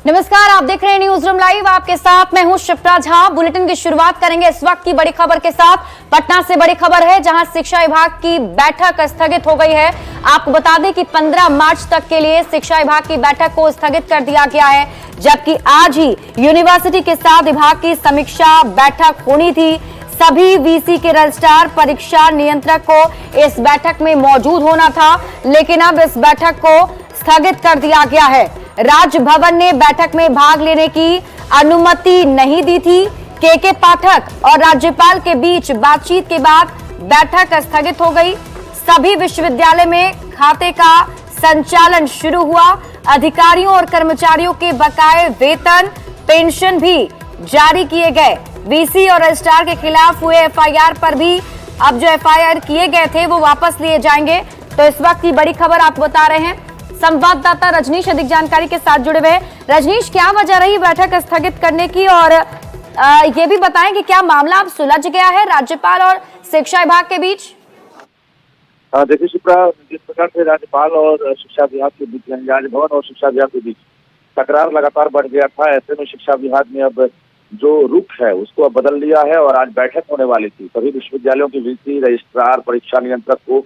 नमस्कार, आप देख रहे हैं न्यूज रूम लाइव। आपके साथ मैं हूं शिप्रा झा। बुलेटिन की शुरुआत करेंगे इस वक्त की बड़ी खबर के साथ। पटना से बड़ी खबर है, जहां शिक्षा विभाग की बैठक स्थगित हो गई है। आपको बता दें कि 15 मार्च तक के लिए शिक्षा विभाग की बैठक को स्थगित कर दिया गया है, जबकि आज ही यूनिवर्सिटी के साथ विभाग की समीक्षा बैठक होनी थी। सभी वीसी के रजिस्ट्रार, परीक्षा नियंत्रक को इस बैठक में मौजूद होना था, लेकिन अब इस बैठक को स्थगित कर दिया गया है। राजभवन ने बैठक में भाग लेने की अनुमति नहीं दी थी। के पाठक और राज्यपाल के बीच बातचीत के बाद बैठक स्थगित हो गई। सभी विश्वविद्यालय में खाते का संचालन शुरू हुआ। अधिकारियों और कर्मचारियों के बकाये वेतन, पेंशन भी जारी किए गए। वीसी और रजिस्ट्रार के खिलाफ हुए एफआईआर पर भी अब जो एफआईआर किए गए थे वो वापस लिए जाएंगे। तो इस वक्त की बड़ी खबर आपको बता रहे हैं। संवाददाता रजनीश अधिक जानकारी के साथ जुड़े हुए हैं। रजनीश, क्या वजह रही बैठक स्थगित करने की, और ये भी बताएं कि क्या मामला अब सुलझ गया है राज्यपाल और शिक्षा विभाग के बीच? देखिए शिप्रा, जिस प्रकार से राज्यपाल और शिक्षा विभाग के बीच, राजभवन और शिक्षा विभाग के बीच तकरार लगातार बढ़ गया था, ऐसे में शिक्षा विभाग ने अब जो रुख है उसको अब बदल लिया है और आज बैठक होने वाली थी। सभी विश्वविद्यालयों की वीसी, रजिस्ट्रार, परीक्षा नियंत्रक को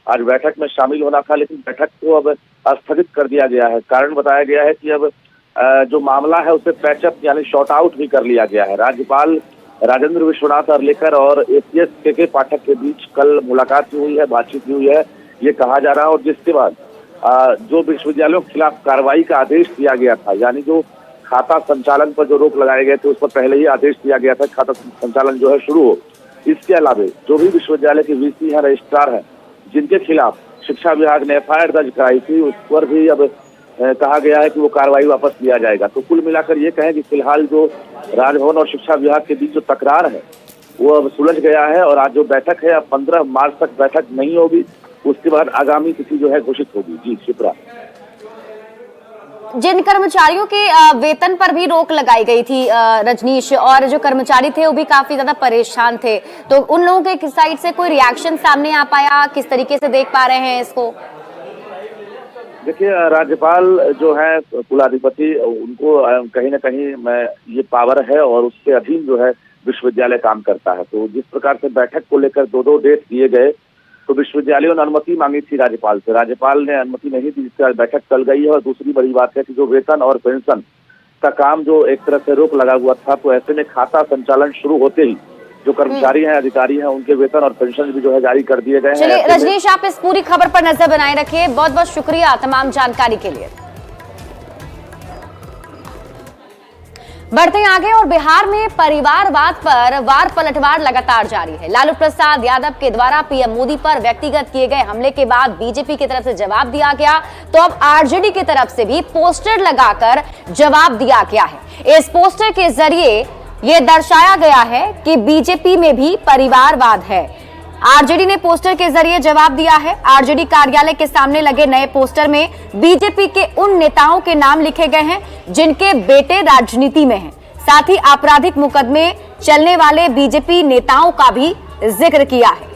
आज बैठक में शामिल होना था, लेकिन बैठक को अब स्थगित कर दिया गया है। कारण बताया गया है कि अब जो मामला है उसे पैचअप यानी शॉर्ट आउट भी कर लिया गया है। राज्यपाल राजेंद्र विश्वनाथ अर्लेकर और एसीएस के पाठक के बीच कल मुलाकात हुई है, बातचीत हुई है, ये कहा जा रहा है। और जिसके बाद जो विश्वविद्यालयों के खिलाफ कार्रवाई का आदेश दिया गया था, यानी जो खाता संचालन पर जो रोक लगाए गए थे उस पर पहले ही आदेश दिया गया था, खाता संचालन जो है शुरू हो। इसके अलावा जो भी विश्वविद्यालय के वीसी है, रजिस्ट्रार है, जिनके खिलाफ शिक्षा विभाग ने एफआईआर दर्ज कराई थी, उस पर भी अब कहा गया है कि वो कार्रवाई वापस लिया जाएगा। तो कुल मिलाकर ये कहें कि फिलहाल जो राजभवन और शिक्षा विभाग के बीच जो तकरार है वो अब सुलझ गया है। और आज जो बैठक है, अब 15 मार्च तक बैठक नहीं होगी, उसके बाद आगामी तिथि जो है घोषित होगी। जी शिप्रा, जिन कर्मचारियों के वेतन पर भी रोक लगाई गई थी रजनीश, और जो कर्मचारी थे वो भी काफी ज्यादा परेशान थे, तो उन लोगों के साइड से कोई रिएक्शन सामने आ पाया? किस तरीके से देख पा रहे हैं इसको? देखिए, राज्यपाल जो है कुलाधिपति, उनको कहीं ना कहीं ये पावर है और उसके अधीन जो है विश्वविद्यालय काम करता है। तो जिस प्रकार से बैठक को लेकर दो डेट दिए गए, तो विश्वविद्यालयों ने अनुमति मांगी थी राज्यपाल से, राज्यपाल ने अनुमति नहीं दी, जिससे बैठक टल गई है। और दूसरी बड़ी बात है कि जो वेतन और पेंशन का काम जो एक तरह से रोक लगा हुआ था, तो ऐसे में खाता संचालन शुरू होते ही जो कर्मचारी हैं, अधिकारी हैं, उनके वेतन और पेंशन भी जो है जारी कर दिए गए हैं। चलिए रजनीश, आप इस पूरी खबर पर नजर बनाए रखिए। बहुत बहुत शुक्रिया तमाम जानकारी के लिए। बढ़ते हैं आगे, और बिहार में परिवारवाद पर वार पलटवार लगातार जारी है। लालू प्रसाद यादव के द्वारा पीएम मोदी पर व्यक्तिगत किए गए हमले के बाद बीजेपी की तरफ से जवाब दिया गया, तो अब आरजेडी की तरफ से भी पोस्टर लगाकर जवाब दिया गया है। इस पोस्टर के जरिए यह दर्शाया गया है कि बीजेपी में भी परिवारवाद है। आरजेडी ने पोस्टर के जरिए जवाब दिया है। आरजेडी कार्यालय के सामने लगे नए पोस्टर में बीजेपी के उन नेताओं के नाम लिखे गए हैं जिनके बेटे राजनीति में हैं। साथ ही आपराधिक मुकदमे चलने वाले बीजेपी नेताओं का भी जिक्र किया है।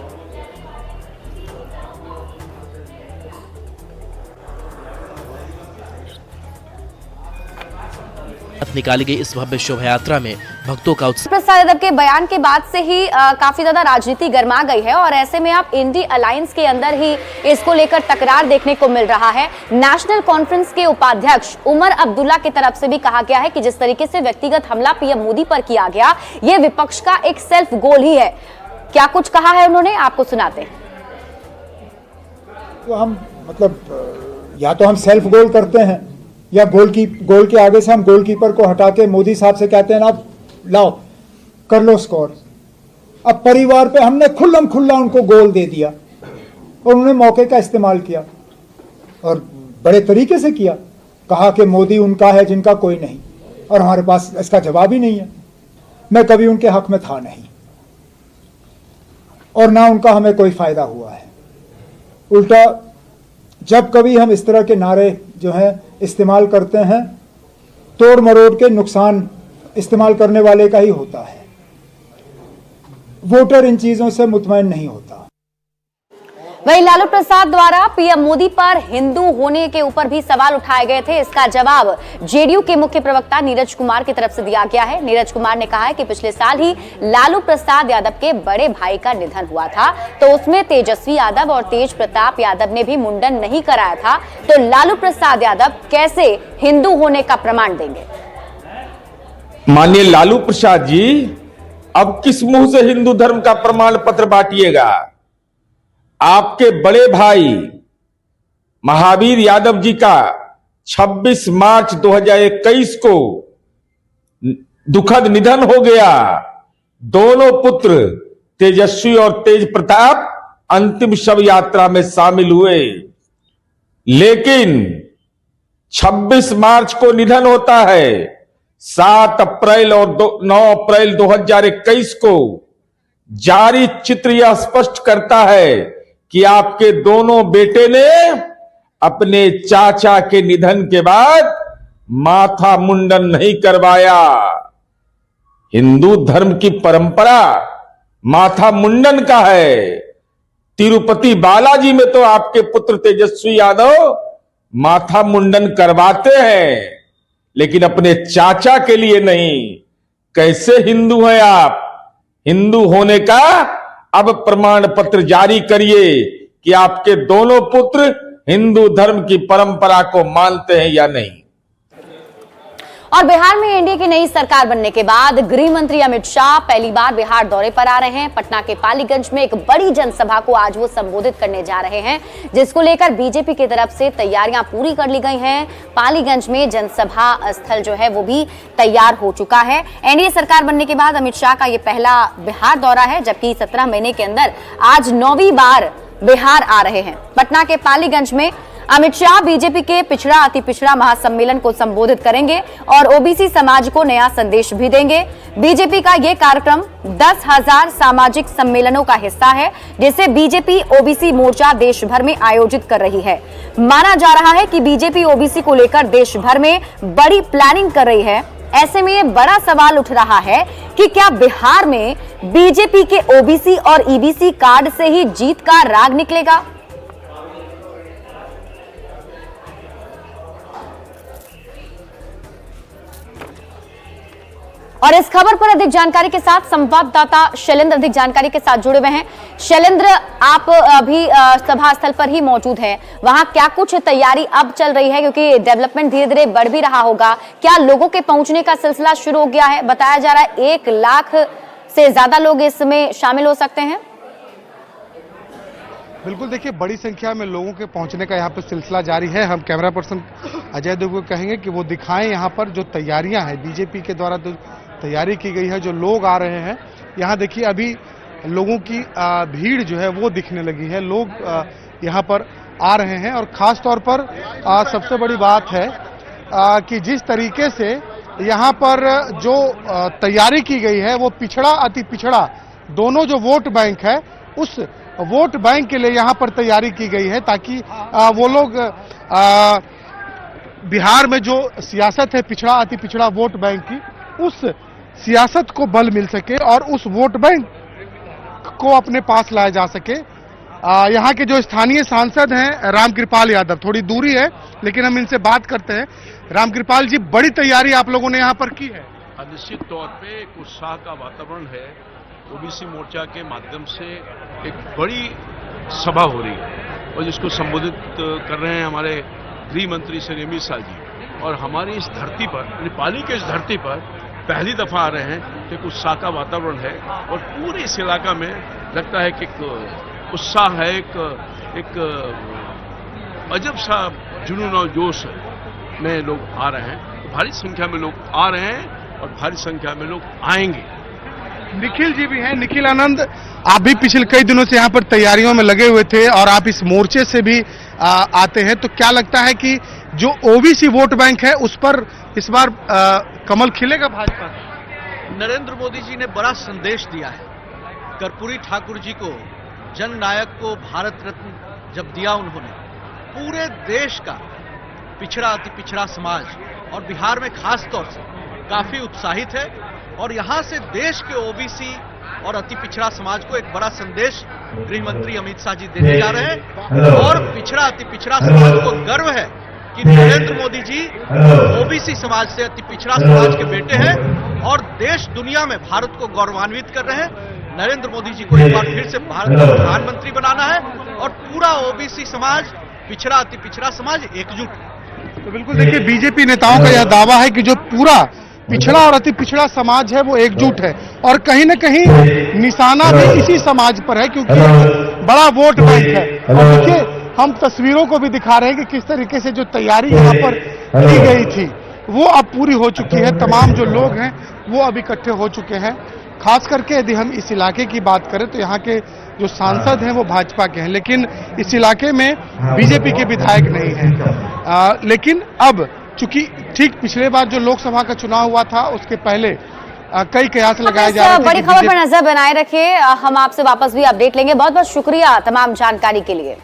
निकाली गई इस भव्य शोभा यात्रा में भक्तों का उत्साह। प्रसाद यादव के बयान के बाद से ही काफी ज्यादा राजनीति गर्मा गई है, और ऐसे में आप इंडी अलायंस के अंदर ही इसको लेकर तकरार देखने को मिल रहा है। नेशनल कॉन्फ्रेंस के उपाध्यक्ष उमर अब्दुल्ला की तरफ से भी कहा गया है कि जिस तरीके से व्यक्तिगत हमला पीएम मोदी पर किया गया, ये विपक्ष का एक सेल्फ गोल ही है। क्या कुछ कहा है उन्होंने, आपको सुनाते हैं। तो हम या तो हम सेल्फ गोल करते हैं, या गोल के आगे से हम गोलकीपर को हटा के मोदी साहब से कहते हैं ना, लाओ कर लो स्कोर। अब परिवार पे हमने खुल्लम खुल्ला उनको गोल दे दिया, और उन्होंने मौके का इस्तेमाल किया और बड़े तरीके से किया। कहा कि मोदी उनका है जिनका कोई नहीं, और हमारे पास इसका जवाब ही नहीं है। मैं कभी उनके हक में था नहीं, और ना उनका हमें कोई फायदा हुआ है। उल्टा जब कभी हम इस तरह के नारे जो है इस्तेमाल करते हैं, तोड़ मरोड़ के नुकसान इस्तेमाल करने वाले का ही होता है। वोटर इन चीजों से मुतमईन नहीं होता। वहीं लालू प्रसाद द्वारा पीएम मोदी पर हिंदू होने के ऊपर भी सवाल उठाए गए थे। इसका जवाब जेडीयू के मुख्य प्रवक्ता नीरज कुमार की तरफ से दिया गया है। नीरज कुमार ने कहा है कि पिछले साल ही लालू प्रसाद यादव के बड़े भाई का निधन हुआ था, तो उसमें तेजस्वी यादव और तेज प्रताप यादव ने भी मुंडन नहीं कराया था, तो लालू प्रसाद यादव कैसे हिंदू होने का प्रमाण देंगे? माननीय लालू प्रसाद जी, अब किस मुंह से हिंदू धर्म का प्रमाण पत्र बांटिएगा? आपके बड़े भाई महावीर यादव जी का 26 मार्च 2021 को दुखद निधन हो गया। दोनों पुत्र तेजस्वी और तेज प्रताप अंतिम शव यात्रा में शामिल हुए, लेकिन 26 मार्च को निधन होता है। 7 अप्रैल और 9 अप्रैल 2021 को जारी चित्र यह स्पष्ट करता है कि आपके दोनों बेटे ने अपने चाचा के निधन के बाद माथा मुंडन नहीं करवाया। हिंदू धर्म की परंपरा माथा मुंडन का है। तिरुपति बालाजी में तो आपके पुत्र तेजस्वी यादव माथा मुंडन करवाते हैं, लेकिन अपने चाचा के लिए नहीं। कैसे हिंदू हैं आप? हिंदू होने का अब प्रमाण पत्र जारी करिए कि आपके दोनों पुत्र हिंदू धर्म की परंपरा को मानते हैं या नहीं। और बिहार में एनडीए की नई सरकार बनने के बाद गृह मंत्री अमित शाह पहली बार बिहार दौरे पर आ रहे हैं। पटना के पालीगंज में एक बड़ी जनसभा को आज वो संबोधित करने जा रहे हैं, जिसको लेकर बीजेपी की तरफ से तैयारियां पूरी कर ली गई हैं। पालीगंज में जनसभा स्थल जो है वो भी तैयार हो चुका है। एनडीए सरकार बनने के बाद अमित शाह का ये पहला बिहार दौरा है, जबकि 17 महीने के अंदर आज 9वीं बार बिहार आ रहे हैं। पटना के पालीगंज में अमित शाह बीजेपी के पिछड़ा अति पिछड़ा महासम्मेलन को संबोधित करेंगे और ओबीसी समाज को नया संदेश भी देंगे। बीजेपी का यह कार्यक्रम 10,000 सामाजिक सम्मेलनों का हिस्सा है, जिसे बीजेपी ओबीसी मोर्चा देश भर में आयोजित कर रही है। माना जा रहा है कि बीजेपी ओबीसी को लेकर देश भर में बड़ी प्लानिंग कर रही है। ऐसे में ये बड़ा सवाल उठ रहा है कि क्या बिहार में बीजेपी के ओबीसी और ईबीसी कार्ड से ही जीत का राग निकलेगा? और इस खबर पर अधिक जानकारी के साथ संवाददाता शैलेंद्र अधिक जानकारी के साथ जुड़े हुए हैं। शैलेंद्र, आप अभी सभा स्थल पर ही मौजूद हैं, वहां क्या कुछ तैयारी अब चल रही है, क्योंकि डेवलपमेंट धीरे धीरे बढ़ भी रहा होगा? क्या लोगों के पहुंचने का सिलसिला शुरू हो गया है? बताया जा रहा है 1 लाख से ज्यादा लोग इसमें शामिल हो सकते हैं। बिल्कुल, देखिए बड़ी संख्या में लोगों के पहुंचने का यहाँ पर सिलसिला जारी है। हम कैमरा पर्सन अजय देव को कहेंगे कि वो दिखाएं यहाँ पर जो तैयारियां हैं, बीजेपी के द्वारा जो तैयारी की गई है, जो लोग आ रहे हैं। यहाँ देखिए अभी लोगों की भीड़ जो है वो दिखने लगी है। लोग यहाँ पर आ रहे हैं और खास तौर पर सबसे बड़ी बात है कि जिस तरीके से यहाँ पर जो तैयारी की गई है वो पिछड़ा अति पिछड़ा दोनों जो वोट बैंक है उस वोट बैंक के लिए यहाँ पर तैयारी की गई है, ताकि वो लोग बिहार में जो सियासत है पिछड़ा अति पिछड़ा वोट बैंक की, उस सियासत को बल मिल सके और उस वोट बैंक को अपने पास लाया जा सके। यहाँ के जो स्थानीय सांसद हैं रामकृपाल यादव, थोड़ी दूरी है लेकिन हम इनसे बात करते हैं। रामकृपाल जी, बड़ी तैयारी आप लोगों ने यहाँ पर की है? निश्चित तौर पे एक उत्साह का वातावरण है। ओबीसी मोर्चा के माध्यम से एक बड़ी सभा हो रही है और जिसको संबोधित कर रहे हैं हमारे गृह मंत्री श्री अमित शाह जी, और हमारी इस धरती पर, पाली के इस धरती पर पहली दफा आ रहे हैं। तो एक उत्साह का वातावरण है और पूरे इस इलाका में लगता है कि एक उत्साह है, एक अजब सा जुनून और जोश में लोग आ रहे हैं। तो भारी संख्या में लोग आ रहे हैं और भारी संख्या में लोग आएंगे। निखिल जी भी हैं, निखिल आनंद, आप भी पिछले कई दिनों से यहाँ पर तैयारियों में लगे हुए थे और आप इस मोर्चे से भी आते हैं, तो क्या लगता है कि जो ओबीसी वोट बैंक है उस पर इस बार कमल खिलेगा भाजपा? नरेंद्र मोदी जी ने बड़ा संदेश दिया है। कर्पूरी ठाकुर जी को, जन नायक को भारत रत्न जब दिया उन्होंने, पूरे देश का पिछड़ा अति पिछड़ा समाज और बिहार में खास तौर से काफी उत्साहित है और यहाँ से देश के ओबीसी और अति पिछड़ा समाज को एक बड़ा संदेश गृह मंत्री अमित शाह जी देने जा रहे हैं। और पिछड़ा अति पिछड़ा समाज को गर्व है कि नरेंद्र मोदी जी ओबीसी समाज से अति पिछड़ा समाज के बेटे हैं और देश दुनिया में भारत को गौरवान्वित कर रहे हैं। नरेंद्र मोदी जी को एक बार फिर से भारत का प्रधानमंत्री बनाना है और पूरा ओबीसी समाज, पिछड़ा अति पिछड़ा समाज एकजुट। तो बिल्कुल देखिए, बीजेपी नेताओं का यह दावा है कि जो पूरा पिछड़ा और अति पिछड़ा समाज है वो एकजुट है और कहीं न कहीं निशाना भी इसी समाज पर है, क्योंकि बड़ा वोट बैंक है। और देखिए, हम तस्वीरों को भी दिखा रहे हैं कि किस तरीके से जो तैयारी यहाँ पर की गई थी वो अब पूरी हो चुकी है। तमाम जो लोग हैं वो अब इकट्ठे हो चुके हैं। खास करके यदि हम इस इलाके की बात करें तो यहाँ के जो सांसद हैं वो भाजपा के हैं, लेकिन इस इलाके में बीजेपी के विधायक नहीं हैं। लेकिन अब चूंकि ठीक पिछले बार जो लोकसभा का चुनाव हुआ था उसके पहले कई कयास लगाए जा रहे थे। बड़ी खबर पर नजर बनाए रखिए, हम आपसे वापस भी अपडेट लेंगे। बहुत बहुत शुक्रिया तमाम जानकारी के लिए।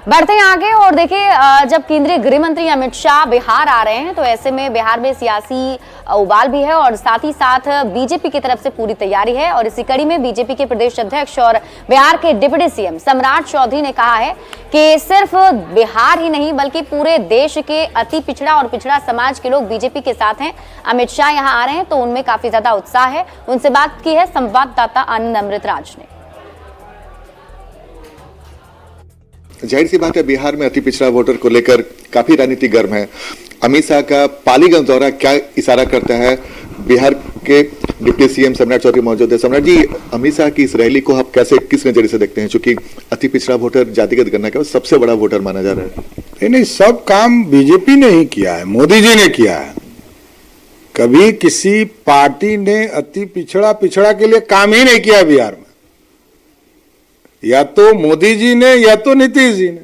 बढ़ते हैं आगे और देखिए, जब केंद्रीय गृह मंत्री अमित शाह बिहार आ रहे हैं तो ऐसे में बिहार में सियासी उबाल भी है और साथ ही साथ बीजेपी की तरफ से पूरी तैयारी है। और इसी कड़ी में बीजेपी के प्रदेश अध्यक्ष और बिहार के डिप्टी सीएम सम्राट चौधरी ने कहा है कि सिर्फ बिहार ही नहीं बल्कि पूरे देश के अति पिछड़ा और पिछड़ा समाज के लोग बीजेपी के साथ हैं। अमित शाह यहाँ आ रहे हैं तो उनमें काफी ज्यादा उत्साह है। उनसे बात की है संवाददाता आनंद अमृतराज ने। जाहिर सी बात है, बिहार में अति पिछड़ा वोटर को लेकर काफी राजनीति गर्म है। अमित शाह का पालीगंज दौरा क्या इशारा करता है? बिहार के डिप्टी सीएम सम्राट चौधरी मौजूद है। सम्राट जी, अमित शाह की इस रैली को आप कैसे, किस नजरिए से देखते हैं? चूंकि अति पिछड़ा वोटर जातिगत गणना का सबसे बड़ा वोटर माना जा रहा है। नहीं, सब काम बीजेपी ने ही किया है, मोदी जी ने किया है। कभी किसी पार्टी ने अति पिछड़ा के लिए काम ही नहीं किया बिहार में। या तो मोदी जी ने या तो नीतीश जी ने,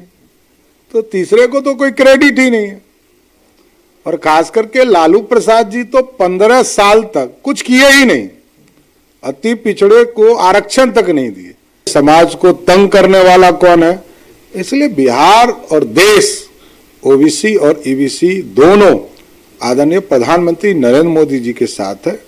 तो तीसरे को तो कोई क्रेडिट ही नहीं है। और खास करके लालू प्रसाद जी तो 15 साल तक कुछ किए ही नहीं, अति पिछड़े को आरक्षण तक नहीं दिए। समाज को तंग करने वाला कौन है? इसलिए बिहार और देश, ओबीसी और ईबीसी दोनों आदरणीय प्रधानमंत्री नरेंद्र मोदी जी के साथ है,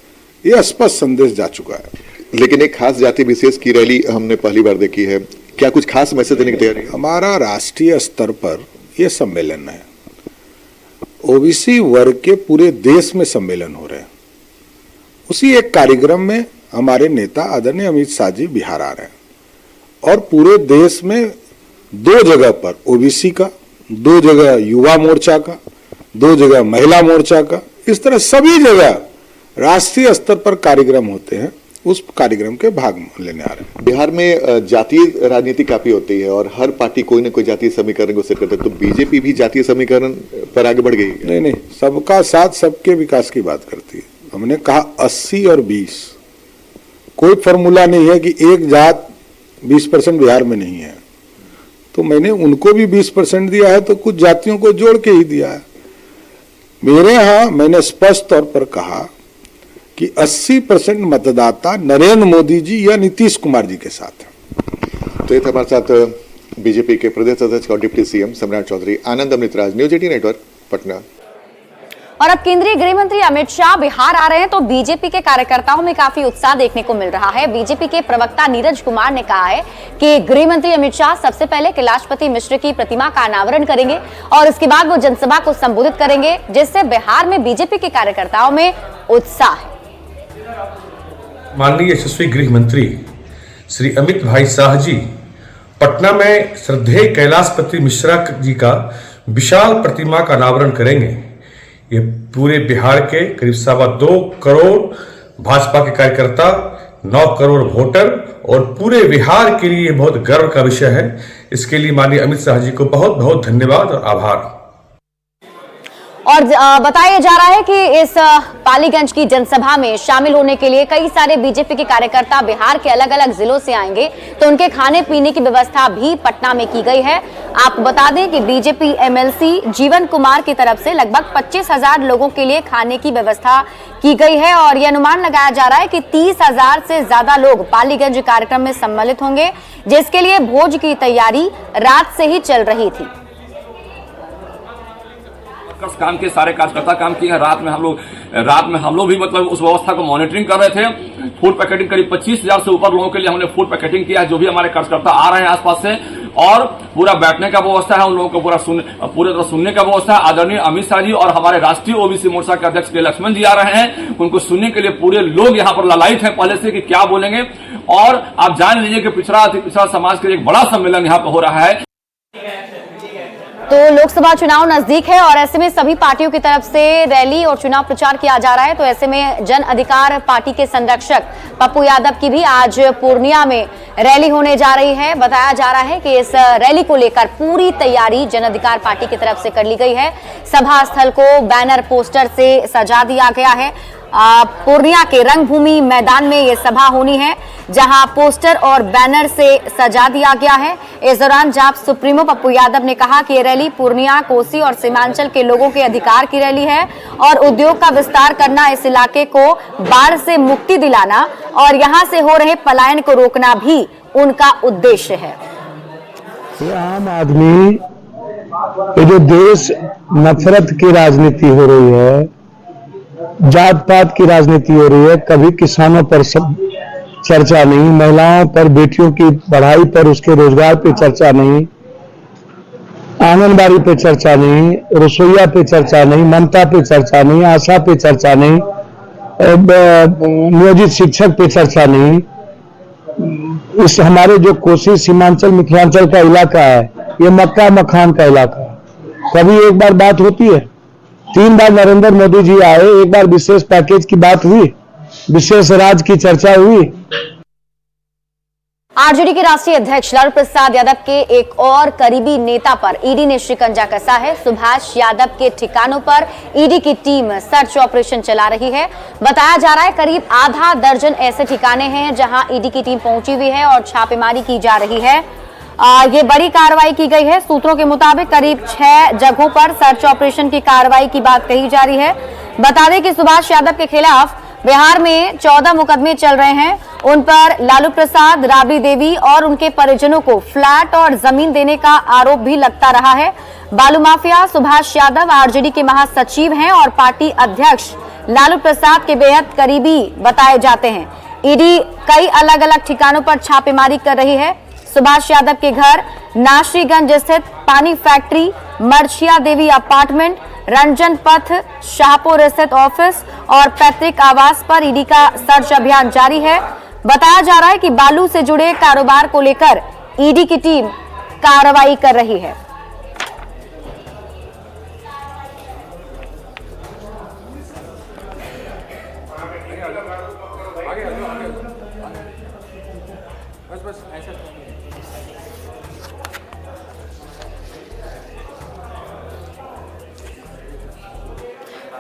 यह स्पष्ट संदेश जा चुका है। लेकिन एक खास जाति विशेष की रैली हमने पहली बार देखी है, क्या कुछ खास मैसेज देने की तैयारी है? हमारा राष्ट्रीय स्तर पर यह सम्मेलन है, ओबीसी वर्ग के पूरे देश में सम्मेलन हो रहे हैं। उसी एक कार्यक्रम में हमारे नेता आदरणीय अमित शाह जी बिहार आ रहे हैं और पूरे देश में 2 जगह पर ओबीसी का, 2 जगह युवा मोर्चा का, 2 जगह महिला मोर्चा का, इस तरह सभी जगह राष्ट्रीय स्तर पर कार्यक्रम होते हैं। उस कार्यक्रम के भाग लेने आ रहे हैं। बिहार में जातीय राजनीति काफी होती है और हर पार्टी कोई ना कोई जातीय समीकरण को सेट करता है, तो बीजेपी भी जातीय समीकरण पर आगे बढ़ गई है? नहीं, सबका साथ सबके विकास की बात करती है। हमने कहा 80 और 20, कोई फॉर्मूला नहीं है कि एक जात 20% बिहार में नहीं है, तो मैंने उनको भी 20% दिया है, तो कुछ जातियों को जोड़ के ही दिया है। मेरे यहां मैंने स्पष्ट तौर पर कहा कि 80% मतदाता नरेंद्र मोदी जी या नीतीश कुमार जी के साथ है। तो ये था हमारे साथ बीजेपी के प्रदेश अध्यक्ष और डिप्टी सीएम सम्राट चौधरी। आनंद अमृतराज, न्यूज 18 नेटवर्क, पटना। और अब केंद्रीय गृह मंत्री अमित शाह बिहार आ रहे हैं तो बीजेपी के कार्यकर्ताओं में काफी उत्साह देखने को मिल रहा है। बीजेपी के प्रवक्ता नीरज कुमार ने कहा है कि गृह मंत्री अमित शाह सबसे पहले कैलाशपति मिश्र की प्रतिमा का अनावरण करेंगे और उसके बाद वो जनसभा को संबोधित करेंगे, जिससे बिहार में बीजेपी के कार्यकर्ताओं में उत्साह है। माननीय यशस्वी गृह मंत्री श्री अमित भाई शाह जी पटना में श्रद्धेय कैलाशपति मिश्रा जी का विशाल प्रतिमा का अनावरण करेंगे। ये पूरे बिहार के करीब 2.25 करोड़ भाजपा के कार्यकर्ता, 9 करोड़ वोटर और पूरे बिहार के लिए बहुत गर्व का विषय है। इसके लिए माननीय अमित शाह जी को बहुत बहुत धन्यवाद और आभार। और बताया जा रहा है कि इस पालीगंज की जनसभा में शामिल होने के लिए कई सारे बीजेपी के कार्यकर्ता बिहार के अलग अलग जिलों से आएंगे, तो उनके खाने पीने की व्यवस्था भी पटना में की गई है। आपको बता दें कि बीजेपी एमएलसी जीवन कुमार की तरफ से लगभग 25,000 लोगों के लिए खाने की व्यवस्था की गई है और यह अनुमान लगाया जा रहा है कि 30,000 से ज्यादा लोग पालीगंज कार्यक्रम में सम्मिलित होंगे, जिसके लिए भोज की तैयारी रात से ही चल रही थी। उत्कर्ष काम किए, सारे कार्यकर्ता काम किए हैं। रात में हम लोग भी मतलब उस व्यवस्था को मॉनिटरिंग कर रहे थे। फूड पैकेटिंग करीब 25,000 से ऊपर लोगों के लिए हमने फूड पैकेटिंग किया है, जो भी हमारे कार्यकर्ता आ रहे हैं आसपास से, और पूरा बैठने का व्यवस्था है, उन लोगों को पूरे तरह सुनने का व्यवस्था है। आदरणीय अमित शाह जी और हमारे राष्ट्रीय ओबीसी मोर्चा के अध्यक्ष के लक्ष्मण जी आ रहे हैं, उनको सुनने के लिए पूरे लोग यहाँ पर ललायित हैं पहले से कि क्या बोलेंगे। और आप जान लीजिए कि पिछड़ा अति पिछड़ा समाज के लिए एक बड़ा सम्मेलन यहाँ पर हो रहा है। तो लोकसभा चुनाव नजदीक है और ऐसे में सभी पार्टियों की तरफ से रैली और चुनाव प्रचार किया जा रहा है। तो ऐसे में जन अधिकार पार्टी के संरक्षक पप्पू यादव की भी आज पूर्णिया में रैली होने जा रही है। बताया जा रहा है कि इस रैली को लेकर पूरी तैयारी जन अधिकार पार्टी की तरफ से कर ली गई है। सभा स्थल को बैनर पोस्टर से सजा दिया गया है। पूर्णिया के रंगभूमि मैदान में ये सभा होनी है, जहां पोस्टर और बैनर से सजा दिया गया है। इस दौरान जाप सुप्रीमो पप्पू यादव ने कहा कि ये रैली पूर्णिया, कोसी और सीमांचल के लोगों के अधिकार की रैली है और उद्योग का विस्तार करना, इस इलाके को बाढ़ से मुक्ति दिलाना और यहां से हो रहे पलायन को रोकना भी उनका उद्देश्य है। आम आदमी, ये जो देश नफरत की राजनीति हो रही है, जात पात की राजनीति हो रही है, कभी किसानों पर चर्चा नहीं, महिलाओं पर, बेटियों की पढ़ाई पर, उसके रोजगार पे चर्चा नहीं, आंगनबाड़ी पे चर्चा नहीं, रसोईया पे चर्चा नहीं, ममता पे चर्चा नहीं, आशा पे चर्चा नहीं, नियोजित शिक्षक पे चर्चा नहीं। इस हमारे जो कोसी, सीमांचल, मिथिलांचल का इलाका है, ये मक्का मखान का इलाका है। कभी एक बार बात होती है? 3 बार नरेंद्र मोदी जी आए, एक बार विशेष पैकेज की बात हुई, विशेष राज्य की चर्चा हुई। आरजेडी के राष्ट्रीय अध्यक्ष लालू प्रसाद यादव के एक और करीबी नेता पर ईडी ने शिकंजा कसा है। सुभाष यादव के ठिकानों पर ईडी की टीम सर्च ऑपरेशन चला रही है। बताया जा रहा है करीब आधा दर्जन ऐसे ठिकाने हैं जहां ईडी की टीम पहुंची हुई है और छापेमारी की जा रही है। ये बड़ी कार्रवाई की गई है। सूत्रों के मुताबिक करीब 6 जगहों पर सर्च ऑपरेशन की कार्रवाई की बात कही जा रही है। बता दें कि सुभाष यादव के खिलाफ बिहार में 14 मुकदमे चल रहे हैं। उन पर लालू प्रसाद, राबड़ी देवी और उनके परिजनों को फ्लैट और जमीन देने का आरोप भी लगता रहा है। बालू माफिया सुभाष यादव आरजेडी के महासचिव हैं और पार्टी अध्यक्ष लालू प्रसाद के बेहद करीबी बताए जाते हैं। ईडी कई अलग अलग ठिकानों पर छापेमारी कर रही है। सुभाष यादव के घर, नाशीगंज स्थित पानी फैक्ट्री, मर्छिया देवी अपार्टमेंट, रंजन पथ, शाहपुर स्थित ऑफिस और पैतृक आवास पर ईडी का सर्च अभियान जारी है। बताया जा रहा है कि बालू से जुड़े कारोबार को लेकर ईडी की टीम कार्रवाई कर रही है।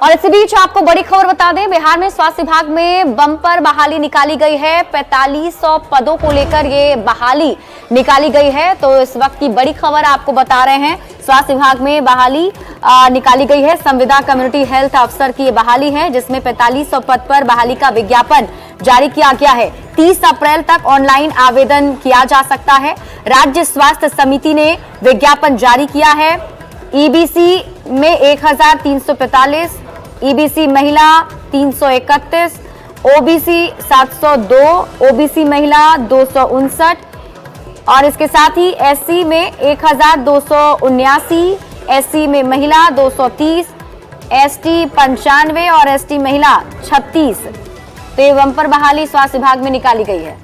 और इसी बीच आपको बड़ी खबर बता दें, बिहार में स्वास्थ्य विभाग में बम्पर बहाली निकाली गई है। 4500 पदों को लेकर ये बहाली निकाली गई है। तो इस वक्त की बड़ी खबर आपको बता रहे हैं, स्वास्थ्य विभाग में बहाली निकाली गई है। संविदा कम्युनिटी हेल्थ अफसर की ये बहाली है, जिसमें 4500 पद पर बहाली का विज्ञापन जारी किया गया है। 30 अप्रैल तक ऑनलाइन आवेदन किया जा सकता है। राज्य स्वास्थ्य समिति ने विज्ञापन जारी किया है। ईबीसी में 1345, ईबीसी महिला 331, ओबीसी 702, ओबीसी महिला 259 और इसके साथ ही एससी में 1279, एससी में महिला 230, एसटी 95 और एसटी महिला 36। तो ये बम्पर बहाली स्वास्थ्य विभाग में निकाली गई है।